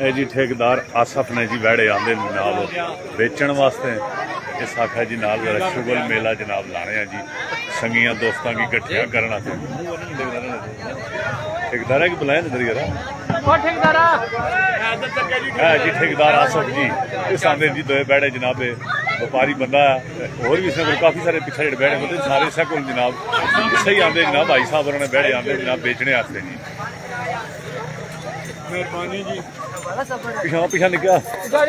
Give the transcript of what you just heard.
ਇਹ ਜੀ ਠੇਕੇਦਾਰ ਆਸਫ ਨੇ ਜੀ ਵਹਿੜੇ ਆਂਦੇ ਜਨਾਬ ਵੇਚਣ ਵਾਸਤੇ। इस आखा जी नाल शुगल मेला जनाब लाने हैं जी संगियां दोस्तों की इकट्ठियां करना थे। ठेकेदार है कि बुलाया नजर यार है जी ठेकेदार आसफ जी इस आंदे जी दो बैठे जनाब व्यापारी बंदा है और भी इसने काफ़ी सारे पिछले जेह्ड़े बैठे होंगे सारे इस को जनाब सही आंदे जनाब भाई साहब उन्होंने बैठे आंदे जनाब बेचने वास्ते जी। मेहरबानी जी पिछा पिछा निकला पिछा